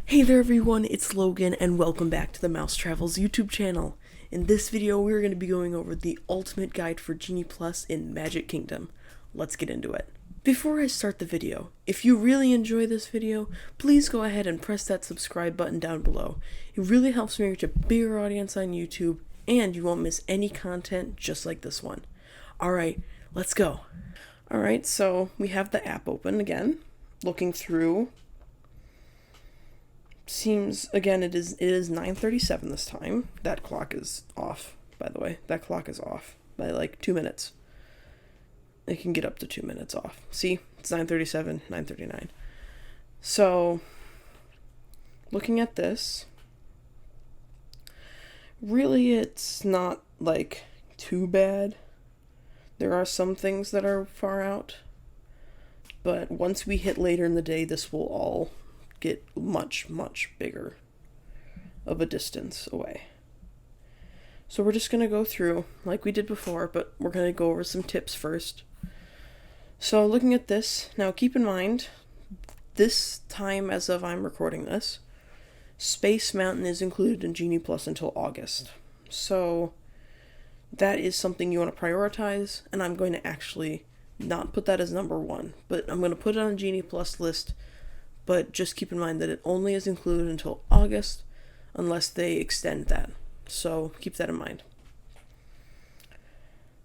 Hey there everyone, it's Logan and welcome back to the MouseTravels YouTube channel. In this video we're going to be going over the ultimate guide for Genie Plus in Magic Kingdom. Let's get into it. Before I start the video, if you really enjoy this video, please go ahead and press that subscribe button down below. It really helps me reach a bigger audience on YouTube and you won't miss any content just like this one. Alright, let's go. Alright, so we have the app open again, looking through. Seems, again, it is 9:37 this time. That clock is off, by the way. That clock is off by like 2 minutes. It can get up to 2 minutes off. See, it's 9:37, 9:39. So, looking at this, really it's not like too bad. There are some things that are far out, but once we hit later in the day, this will all get much, much bigger of a distance away. So we're just going to go through like we did before, but we're going to go over some tips first. So looking at this, now keep in mind, this time as of I'm recording this, Space Mountain is included in Genie Plus until August. So that is something you want to prioritize, and I'm going to actually not put that as number one, but I'm going to put it on a Genie Plus list. But just keep in mind that it only is included until August unless they extend that. So keep that in mind.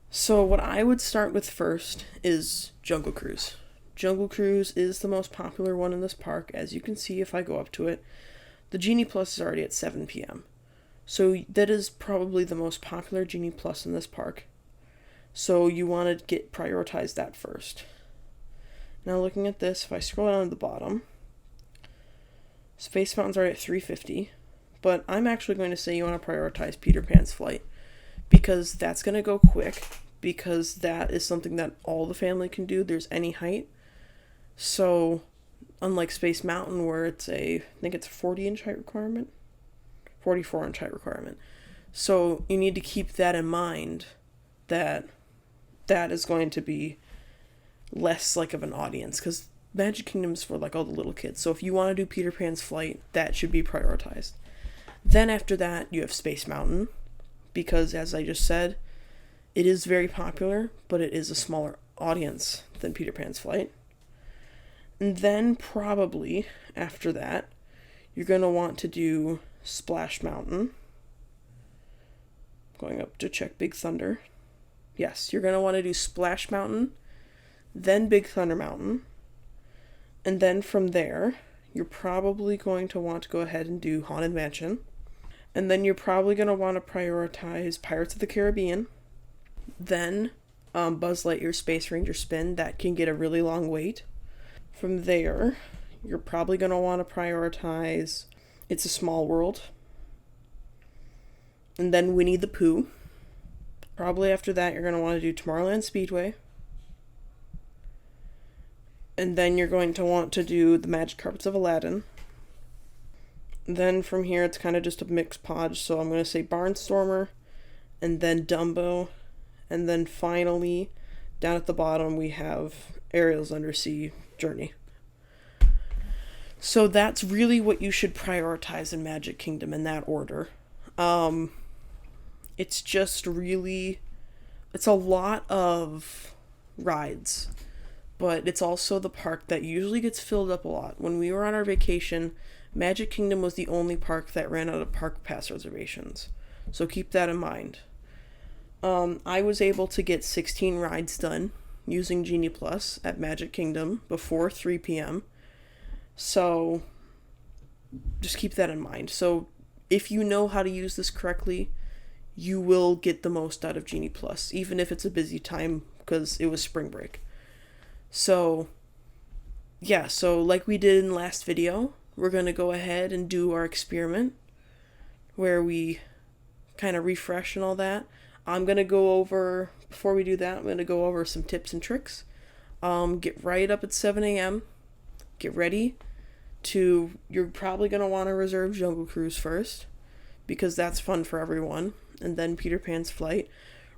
So what I would start with first is Jungle Cruise. Jungle Cruise is the most popular one in this park. As you can see if I go up to it, the Genie Plus is already at 7 p.m. So that is probably the most popular Genie Plus in this park. So you want to prioritize that first. Now looking at this, if I scroll down to the bottom, Space Mountain's already at 350, but I'm actually going to say you want to prioritize Peter Pan's Flight because that's going to go quick because that is something that all the family can do. There's any height. So unlike Space Mountain where it's I think it's a 40-inch height requirement, 44-inch height requirement. So you need to keep that in mind that that is going to be less like of an audience because Magic Kingdom's for like all the little kids. So if you want to do Peter Pan's Flight, that should be prioritized. Then after that, you have Space Mountain because as I just said, it is very popular, but it is a smaller audience than Peter Pan's Flight. And then probably after that, you're going to want to do Splash Mountain. Going up to check Big Thunder. Yes, you're going to want to do Splash Mountain, then Big Thunder Mountain. And then from there, you're probably going to want to go ahead and do Haunted Mansion. And then you're probably going to want to prioritize Pirates of the Caribbean. Then Buzz Lightyear Space Ranger Spin. That can get a really long wait. From there, you're probably going to want to prioritize It's a Small World. And then Winnie the Pooh. Probably after that, you're going to want to do Tomorrowland Speedway. And then you're going to want to do the Magic Carpets of Aladdin. Then from here, it's kind of just a mixed podge. So I'm going to say Barnstormer, and then Dumbo. And then finally, down at the bottom, we have Ariel's Undersea Journey. So that's really what you should prioritize in Magic Kingdom in that order. It's just really, it's a lot of rides. But it's also the park that usually gets filled up a lot. When we were on our vacation, Magic Kingdom was the only park that ran out of park pass reservations. So keep that in mind. I was able to get 16 rides done using Genie Plus at Magic Kingdom before 3 p.m. So just keep that in mind. So if you know how to use this correctly, you will get the most out of Genie Plus, even if it's a busy time because it was spring break. So, yeah, so like we did in the last video, we're going to go ahead and do our experiment where we kind of refresh and all that. I'm going to go over, before we do that, I'm going to go over some tips and tricks. Get right up at 7 a.m. Get ready to, you're probably going to want to reserve Jungle Cruise first because that's fun for everyone. And then Peter Pan's Flight.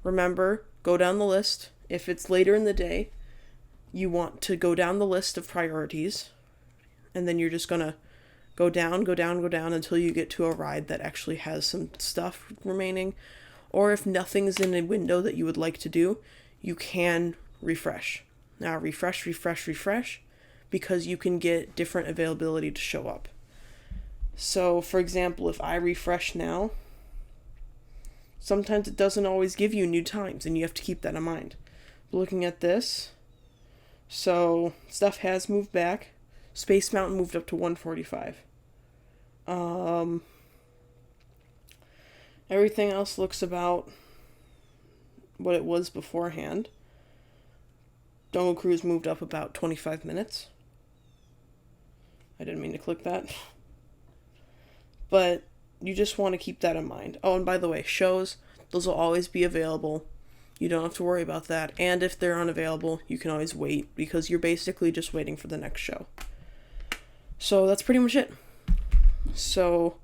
Remember, go down the list. If it's later in the day, you want to go down the list of priorities, and then you're just going to Go down, go down, go down until you get to a ride that actually has some stuff remaining. Or if nothing's in a window that you would like to do, you can refresh. Now refresh, refresh, refresh, because you can get different availability to show up. So for example, if I refresh now, sometimes it doesn't always give you new times, and you have to keep that in mind. Looking at this, so stuff has moved back. Space Mountain moved up to 145. Everything else looks about what it was beforehand. Jungle Cruise moved up about 25 minutes. I didn't mean to click that. But you just want to keep that in mind. Oh, and by the way, shows, those will always be available. You don't have to worry about that. And if they're unavailable, you can always wait, because you're basically just waiting for the next show. So that's pretty much it. So,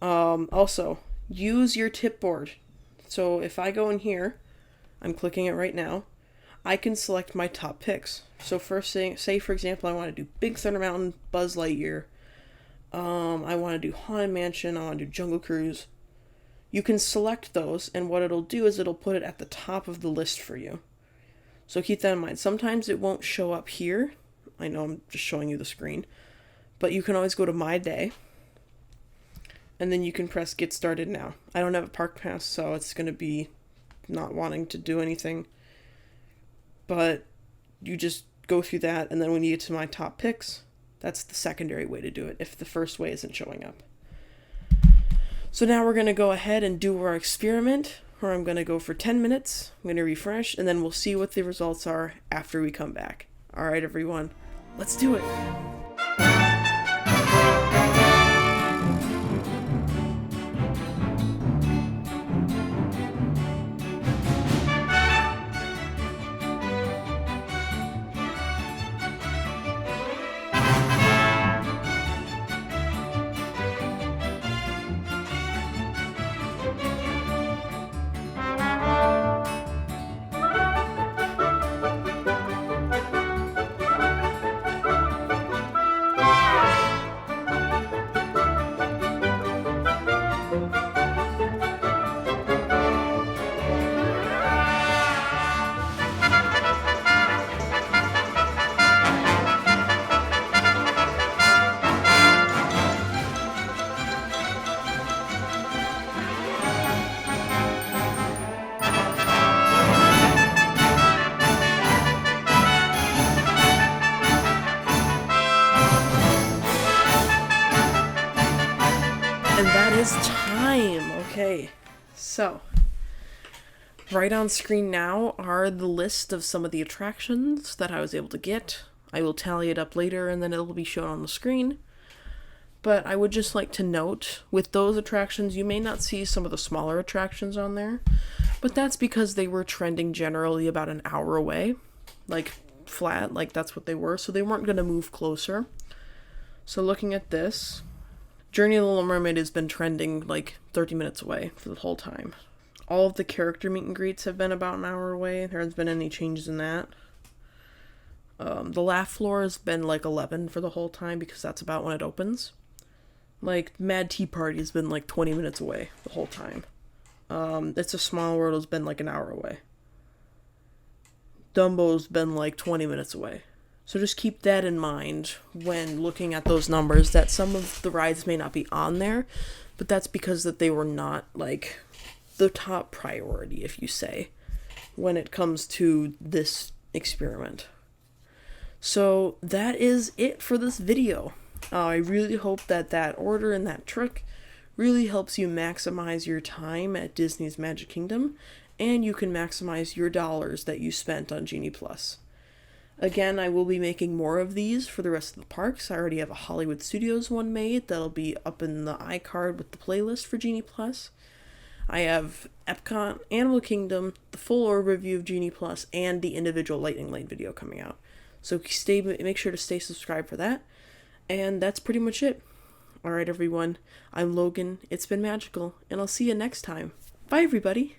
also, use your tip board. So if I go in here, I'm clicking it right now, I can select my top picks. So first, say for example, I want to do Big Thunder Mountain, Buzz Lightyear. I want to do Haunted Mansion, I want to do Jungle Cruise. You can select those, and what it'll do is it'll put it at the top of the list for you. So keep that in mind. Sometimes it won't show up here. I know I'm just showing you the screen. But you can always go to My Day, and then you can press Get Started Now. I don't have a park pass, so it's going to be not wanting to do anything. But you just go through that, and then when you get to My Top Picks, that's the secondary way to do it if the first way isn't showing up. So now we're going to go ahead and do our experiment, where I'm going to go for 10 minutes. I'm going to refresh, and then we'll see what the results are after we come back. All right, everyone, let's do it. And that is time. Okay, so right on screen now are the list of some of the attractions that I was able to get. I will tally it up later, and then it'll be shown on the screen. But I would just like to note, with those attractions, you may not see some of the smaller attractions on there, but that's because they were trending generally about an hour away, like flat, like that's what they were, so they weren't going to move closer. So looking at this, Journey of the Little Mermaid has been trending like 30 minutes away for the whole time. All of the character meet and greets have been about an hour away. There hasn't been any changes in that. The laugh floor has been like 11 for the whole time, because that's about when it opens. Like, Mad Tea Party has been like 20 minutes away the whole time. It's a Small World has been like an hour away. Dumbo's been like 20 minutes away. So just keep that in mind when looking at those numbers, that some of the rides may not be on there, but that's because that they were not like the top priority, if you say, when it comes to this experiment. So that is it for this video. I really hope that that order and that trick really helps you maximize your time at Disney's Magic Kingdom, and you can maximize your dollars that you spent on Genie Plus. Again, I will be making more of these for the rest of the parks. I already have a Hollywood Studios one made that'll be up in the iCard with the playlist for Genie Plus. I have Epcot, Animal Kingdom, the full overview of Genie Plus, and the individual Lightning Lane video coming out. So make sure to stay subscribed for that. And that's pretty much it. Alright everyone, I'm Logan, it's been magical, and I'll see you next time. Bye everybody!